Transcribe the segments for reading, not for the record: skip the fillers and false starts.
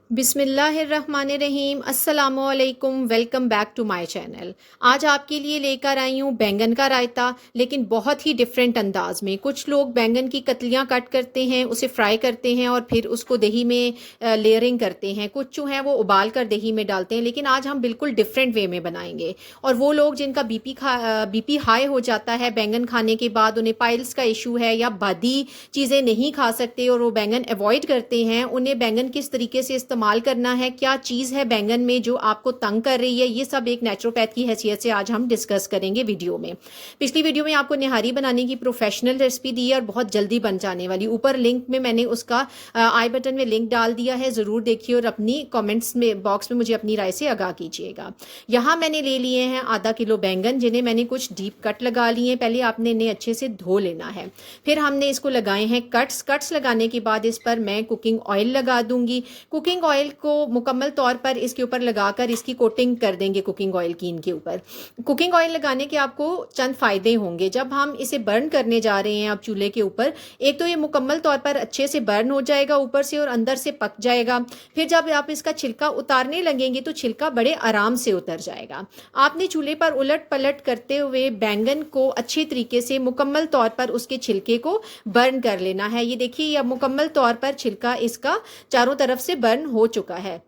बिस्मिल्लाहिर्रहमानिर्रहीम अस्सलामुअलैकुम। Welcome back to my channel. आज आपके लिए लेकर आई हूँ बैंगन का रायता, लेकिन बहुत ही डिफरेंट अंदाज में। कुछ लोग बैंगन की कतलियाँ कट करते हैं, उसे फ्राई करते हैं और फिर उसको दही में लेयरिंग करते हैं। कुछ जो हैं वो उबाल कर दही में डालते हैं, लेकिन आज हम बिल्कुल डिफरेंट वे में बनाएंगे। और वो लोग जिनका बीपी हाई हो जाता है बैंगन खाने के बाद, उन्हें पाइल्स का इशू है या बादी चीज़ें नहीं खा सकते और वो बैंगन अवॉइड करते हैं, उन्हें बैंगन किस तरीके से इस्तेमाल करना है, क्या चीज़ है बैंगन में जो आपको तंग कर रही है, ये सब एक नेचुरोपैथ की हैसियत से आज हम डिस्कस करेंगे वीडियो में। पिछली वीडियो में आपको निहारी बनाने की प्रोफेशनल रेसिपी दी है और बहुत जल्दी बन जाने वाली। ऊपर लिंक में मैंने उसका आई बटन में लिंक डाल दिया है, ज़रूर देखिए और अपनी कॉमेंट्स में बॉक्स में मुझे अपनी राय से आगाह कीजिएगा। यहाँ मैंने ले लिए हैं आधा किलो बैंगन, जिन्हें मैंने कुछ डीप कट लगा लिए हैं। पहले आपने इन्हें अच्छे से धो लेना है, फिर हमने इसको लगाए हैं कट्स लगाने के बाद इस पर मैं कुकिंग ऑयल लगा दूंगी। कुकिंग ऑयल को मुकम्मल तौर पर इसके ऊपर लगाकर इसकी कोटिंग कर देंगे कुकिंग ऑयल की इनके ऊपर। कुकिंग ऑयल लगाने के आपको चंद फायदे होंगे। जब हम इसे बर्न करने जा रहे हैं अब चूल्हे के ऊपर, एक तो ये मुकम्मल तौर पर अच्छे से बर्न हो जाएगा ऊपर से और अंदर से पक जाएगा। फिर जब आप इसका छिलका उतारने लगेंगे तो छिलका बड़े आराम से उतर जाएगा। आपने चूल्हे पर उलट पलट करते हुए बैंगन को अच्छे तरीके से मुकम्मल तौर पर उसके छिलके को बर्न कर लेना है। ये देखिए, यह मुकम्मल तौर पर छिलका इसका चारों तरफ से बर्न हो चुका है।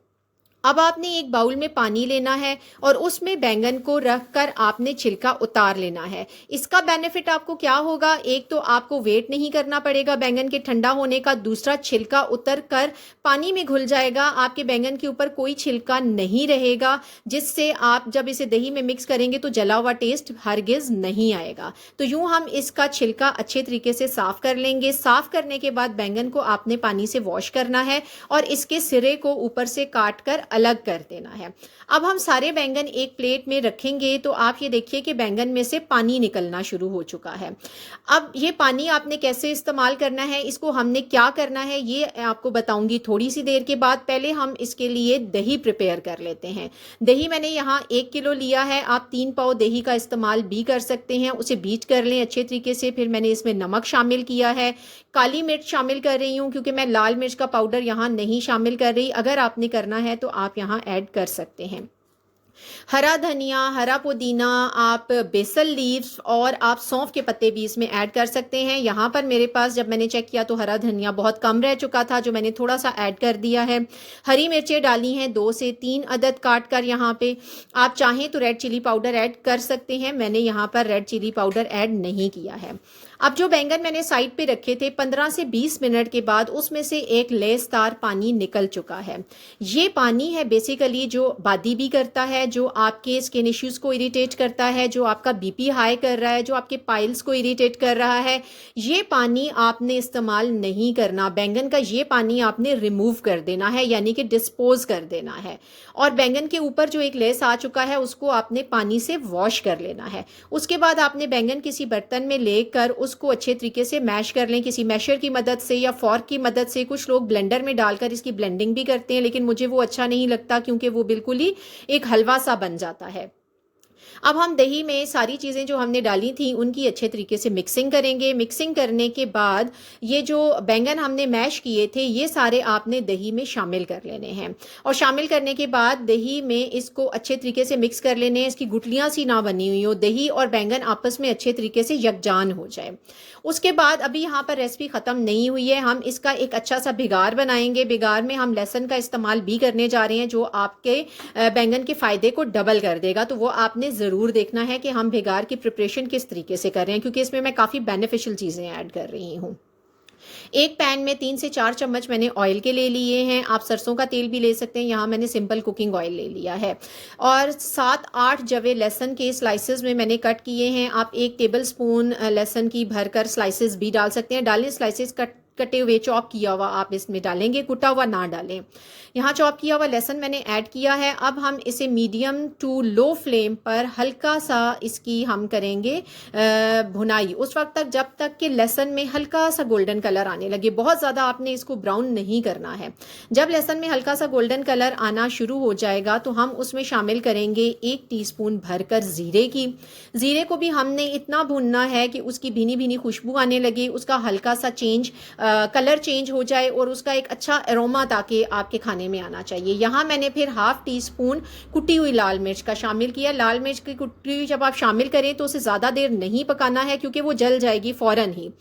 अब आपने एक बाउल में पानी लेना है और उसमें बैंगन को रखकर आपने छिलका उतार लेना है। इसका बेनिफिट आपको क्या होगा? एक तो आपको वेट नहीं करना पड़ेगा बैंगन के ठंडा होने का, दूसरा छिलका उतर कर पानी में घुल जाएगा, आपके बैंगन के ऊपर कोई छिलका नहीं रहेगा, जिससे आप जब इसे दही में मिक्स करेंगे तो जला हुआ टेस्ट हरगिज नहीं आएगा। तो यूं हम इसका छिलका अच्छे तरीके से साफ कर लेंगे। साफ करने के बाद बैंगन को आपने पानी से वॉश करना है और इसके सिरे को ऊपर से काट कर अलग कर देना है। अब हम सारे बैंगन एक प्लेट में रखेंगे तो आप ये देखिए कि बैंगन में से पानी निकलना शुरू हो चुका है। अब ये पानी आपने कैसे इस्तेमाल करना है, इसको हमने क्या करना है, ये आपको बताऊंगी थोड़ी सी देर के बाद। पहले हम इसके लिए दही प्रिपेयर कर लेते हैं। दही मैंने यहाँ 1 किलो लिया है। आप 3 पाव दही का इस्तेमाल भी कर सकते हैं। उसे बीट कर लें अच्छे तरीके से। फिर मैंने इसमें नमक शामिल किया है, काली मिर्च शामिल कर रही हूँ क्योंकि मैं लाल मिर्च का पाउडर यहाँ नहीं शामिल कर रही। अगर आपने करना है तो आप यहाँ ऐड कर सकते हैं। हरा धनिया, हरा पुदीना, आप बेसल लीव्स और आप सौंफ के पत्ते भी इसमें ऐड कर सकते हैं। यहाँ पर मेरे पास जब मैंने चेक किया तो हरा धनिया बहुत कम रह चुका था, जो मैंने थोड़ा सा ऐड कर दिया है। हरी मिर्चें डाली हैं 2 से 3 अदद काट कर। यहाँ पे आप चाहें तो रेड चिली पाउडर ऐड कर सकते हैं, मैंने यहाँ पर रेड चिली पाउडर ऐड नहीं किया है। अब जो बैंगन मैंने साइड पे रखे थे, 15 से 20 मिनट के बाद उसमें से एक लेसदार पानी निकल चुका है। ये पानी है बेसिकली जो बादी भी करता है, जो आपके स्किन इश्यूज को इरिटेट करता है, जो आपका बीपी हाई कर रहा है, जो आपके पाइल्स को इरिटेट कर रहा है। ये पानी आपने इस्तेमाल नहीं करना। बैंगन का ये पानी आपने रिमूव कर देना है, यानी कि डिस्पोज कर देना है। और बैंगन के ऊपर जो एक लेस आ चुका है उसको आपने पानी से वॉश कर लेना है। उसके बाद आपने बैंगन किसी बर्तन में लेकर उसको अच्छे तरीके से मैश कर लें, किसी मैशर की मदद से या फॉर्क की मदद से। कुछ लोग ब्लेंडर में डालकर इसकी ब्लेंडिंग भी करते हैं, लेकिन मुझे वो अच्छा नहीं लगता क्योंकि वो बिल्कुल ही एक हलवा सा बन जाता है। अब हम दही में सारी चीज़ें जो हमने डाली थी उनकी अच्छे तरीके से मिक्सिंग करेंगे। मिक्सिंग करने के बाद ये जो बैंगन हमने मैश किए थे ये सारे आपने दही में शामिल कर लेने हैं। और शामिल करने के बाद दही में इसको अच्छे तरीके से मिक्स कर लेने हैं, इसकी गुठलियाँ सी ना बनी हुई हो, दही और बैंगन आपस में अच्छे तरीके से यकजान हो जाए। उसके बाद अभी यहाँ पर रेसिपी ख़त्म नहीं हुई है, हम इसका एक अच्छा सा भिगार बनाएंगे। भिगार में हम लहसुन का इस्तेमाल भी करने जा रहे हैं, जो आपके बैंगन के फ़ायदे को डबल कर देगा। तो वो आपने ज़रूर देखना है कि हम भिगार की प्रिपरेशन किस तरीके से कर रहे हैं, क्योंकि इसमें मैं काफ़ी बेनिफिशियल चीज़ें ऐड कर रही हूँ। एक पैन में 3 से 4 चम्मच मैंने ऑयल के ले लिए हैं। आप सरसों का तेल भी ले सकते हैं, यहाँ मैंने सिंपल कुकिंग ऑयल ले लिया है। और 7-8 जवे लहसुन के स्लाइसेस में मैंने कट किए हैं। आप 1 टेबल स्पून लहसुन की भरकर स्लाइसेस भी डाल सकते हैं। डालें स्लाइसेस कटे हुए, चॉप किया हुआ आप इसमें डालेंगे, कुटा हुआ ना डालें। यहाँ चॉप किया हुआ लहसुन मैंने ऐड किया है। अब हम इसे मीडियम टू लो फ्लेम पर हल्का सा इसकी हम करेंगे भुनाई, उस वक्त तक जब तक कि लहसुन में हल्का सा गोल्डन कलर आने लगे। बहुत ज़्यादा आपने इसको ब्राउन नहीं करना है। जब लहसुन में हल्का सा गोल्डन कलर आना शुरू हो जाएगा तो हम उसमें शामिल करेंगे 1 टीस्पून भरकर ज़ीरे की। ज़ीरे को भी हमने इतना भूनना है कि उसकी भीनी भीनी खुशबू आने लगे, उसका हल्का सा चेंज कलर चेंज हो जाए और उसका एक अच्छा अरोमा ताकि आपके खाने में आना चाहिए। यहाँ मैंने फिर 1/2 टीस्पून कुटी हुई लाल मिर्च का शामिल किया। लाल मिर्च की कुटी जब आप शामिल करें तो उसे ज़्यादा देर नहीं पकाना है क्योंकि वो जल जाएगी फ़ौरन ही।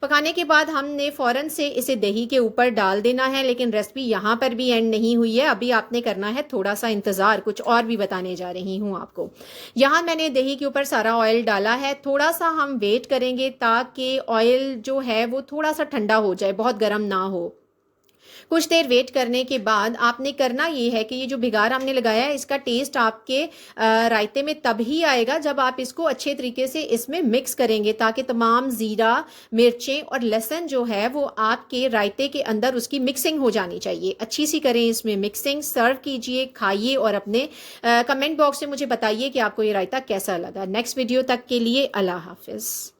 पकाने के बाद हमने फ़ौरन से इसे दही के ऊपर डाल देना है, लेकिन रेसिपी यहाँ पर भी एंड नहीं हुई है, अभी आपने करना है थोड़ा सा इंतज़ार, कुछ और भी बताने जा रही हूँ आपको। यहाँ मैंने दही के ऊपर सारा ऑयल डाला है, थोड़ा सा हम वेट करेंगे ताकि ऑयल जो है वो थोड़ा सा ठंडा हो जाए, बहुत गर्म ना हो। कुछ देर वेट करने के बाद आपने करना ये है कि ये जो भिगार हमने लगाया है इसका टेस्ट आपके रायते में तब ही आएगा जब आप इसको अच्छे तरीके से इसमें मिक्स करेंगे, ताकि तमाम ज़ीरा, मिर्चें और लहसुन जो है वो आपके रायते के अंदर उसकी मिक्सिंग हो जानी चाहिए। अच्छी सी करें इसमें मिक्सिंग, सर्व कीजिए, खाइए और अपने कमेंट बॉक्स में मुझे बताइए कि आपको ये रायता कैसा लगा। नेक्स्ट वीडियो तक के लिए अल्लाह हाफिज़।